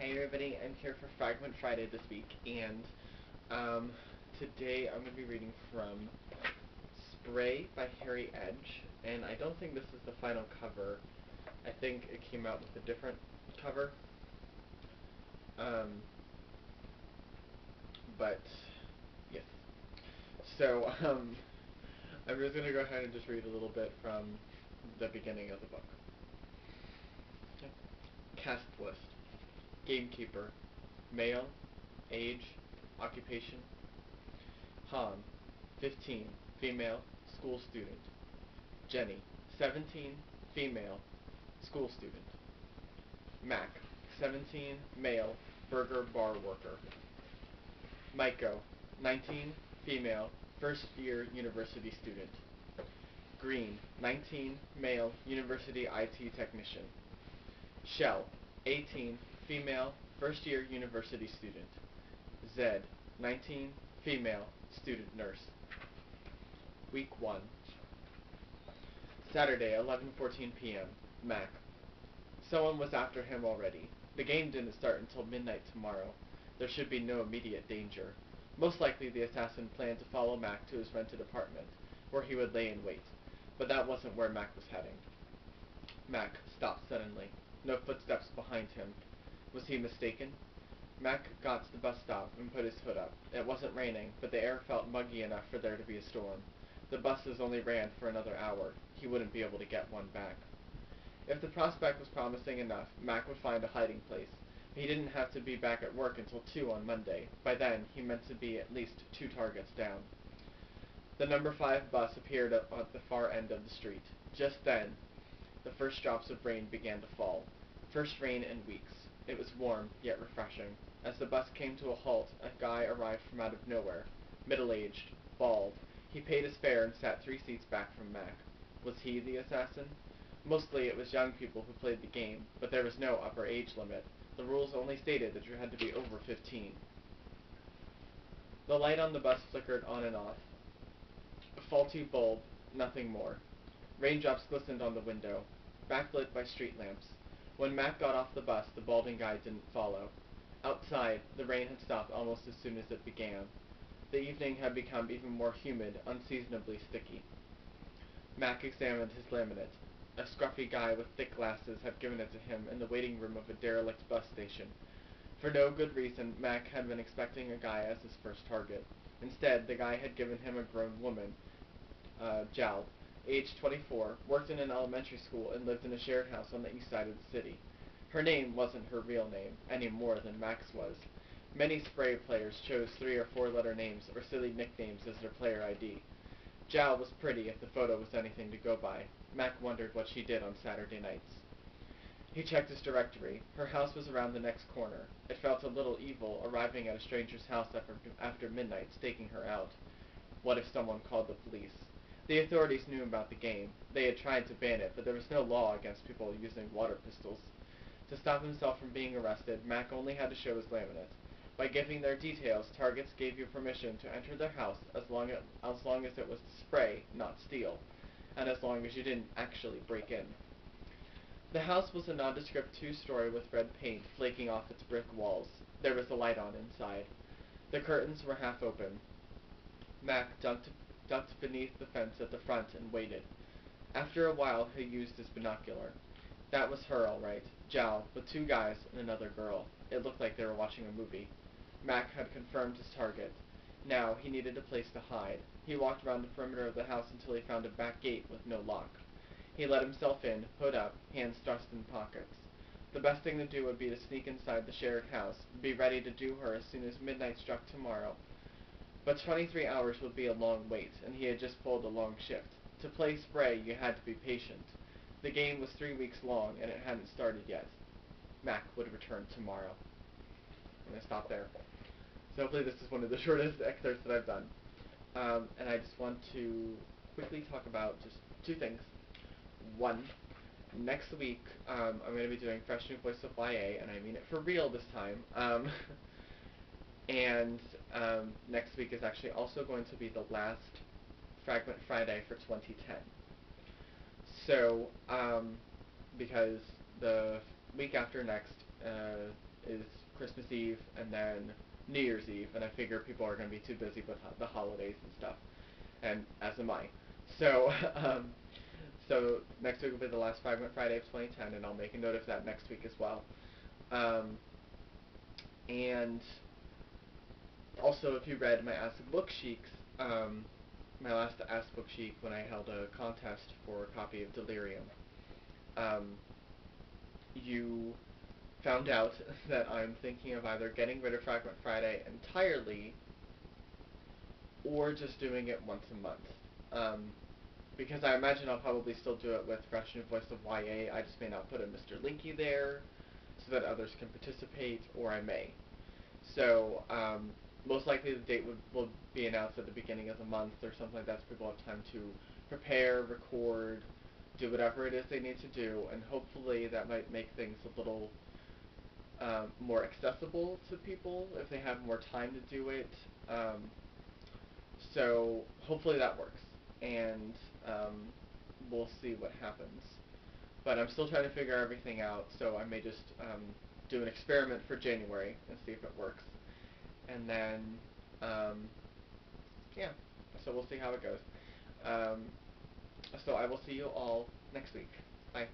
Hey everybody, I'm here for Fragment Friday this week, and today I'm going to be reading from Spray by Harry Edge, and I don't think this is the final cover. I think it came out with a different cover, but yes. So, I'm just going to go ahead and just read a little bit from the beginning of the book. Okay. Cast list. Gamekeeper. Male. Age. Occupation. Han, 15, female, school student. Jenny, 17, female, school student. Mac, 17, male, burger bar worker. Maiko, 19, female, first year university student. Green, 19, male, university IT technician. Shell, 18, female, first year university student. Zed, 19, female, student nurse. Week 1. Saturday, 11:14 p.m. Mac. Someone was after him already. The game didn't start until midnight tomorrow. There should be no immediate danger. Most likely the assassin planned to follow Mac to his rented apartment, where he would lay in wait. But that wasn't where Mac was heading. Mac stopped suddenly. No footsteps behind him. Was he mistaken? Mac got to the bus stop and put his hood up. It wasn't raining, but the air felt muggy enough for there to be a storm. The buses only ran for another hour. He wouldn't be able to get one back. If the prospect was promising enough, Mac would find a hiding place. He didn't have to be back at work until 2 on Monday. By then, he meant to be at least 2 targets down. The number 5 bus appeared at the far end of the street. Just then, the first drops of rain began to fall. First rain in weeks. It was warm, yet refreshing. As the bus came to a halt, a guy arrived from out of nowhere. Middle-aged, bald. He paid his fare and sat 3 seats back from Mac. Was he the assassin? Mostly it was young people who played the game, but there was no upper age limit. The rules only stated that you had to be over 15. The light on the bus flickered on and off. A faulty bulb, nothing more. Raindrops glistened on the window, backlit by street lamps. When Mac got off the bus, the balding guy didn't follow. Outside, the rain had stopped almost as soon as it began. The evening had become even more humid, unseasonably sticky. Mac examined his laminate. A scruffy guy with thick glasses had given it to him in the waiting room of a derelict bus station. For no good reason, Mac had been expecting a guy as his first target. Instead, the guy had given him a grown woman, Jal, aged 24, worked in an elementary school, and lived in a shared house on the east side of the city. Her name wasn't her real name, any more than Mac's was. Many Spray players chose 3 or 4-letter names or silly nicknames as their player ID. Jal was pretty if the photo was anything to go by. Mac wondered what she did on Saturday nights. He checked his directory. Her house was around the next corner. It felt a little evil, arriving at a stranger's house after midnight, staking her out. What if someone called the police? The authorities knew about the game. They had tried to ban it, but there was no law against people using water pistols. To stop himself from being arrested, Mac only had to show his laminate. By giving their details, targets gave you permission to enter their house as long as it was to spray, not steal, and as long as you didn't actually break in. The house was a nondescript 2-story with red paint flaking off its brick walls. There was a light on inside. The curtains were half open. Mac ducked beneath the fence at the front and waited. After a while, he used his binocular. That was her, all right. Jal, with 2 guys and another girl. It looked like they were watching a movie. Mac had confirmed his target. Now, he needed a place to hide. He walked around the perimeter of the house until he found a back gate with no lock. He let himself in, hood up, hands thrust in pockets. The best thing to do would be to sneak inside the shared house, be ready to do her as soon as midnight struck tomorrow. But 23 hours would be a long wait, and he had just pulled a long shift. To play Spray, you had to be patient. The game was 3 weeks long, and it hadn't started yet. Mac would return tomorrow. I'm going to stop there. So hopefully this is one of the shortest excerpts that I've done. And I just want to quickly talk about just 2 things. One, next week I'm going to be doing Fresh New Voice of YA, and I mean it for real this time. And next week is actually also going to be the last Fragment Friday for 2010. So, because the week after next, is Christmas Eve and then New Year's Eve, and I figure people are going to be too busy with the holidays and stuff, and as am I. So, so next week will be the last Fragment Friday of 2010, and I'll make a note of that next week as well. And also, if you read my Ask Book Chics, my last Ask Book Chic when I held a contest for a copy of Delirium, you found out that I'm thinking of either getting rid of Fragment Friday entirely or just doing it once a month. Because I imagine I'll probably still do it with Fresh New Voice of YA. I just may not put a Mr. Linky there so that others can participate, or I may. So, most likely the date will be announced at the beginning of the month or something like that, so people have time to prepare, record, do whatever it is they need to do, and hopefully that might make things a little more accessible to people if they have more time to do it. So hopefully that works, and we'll see what happens. But I'm still trying to figure everything out, so I may just do an experiment for January and see if it works. And then, yeah, so we'll see how it goes. So I will see you all next week. Bye.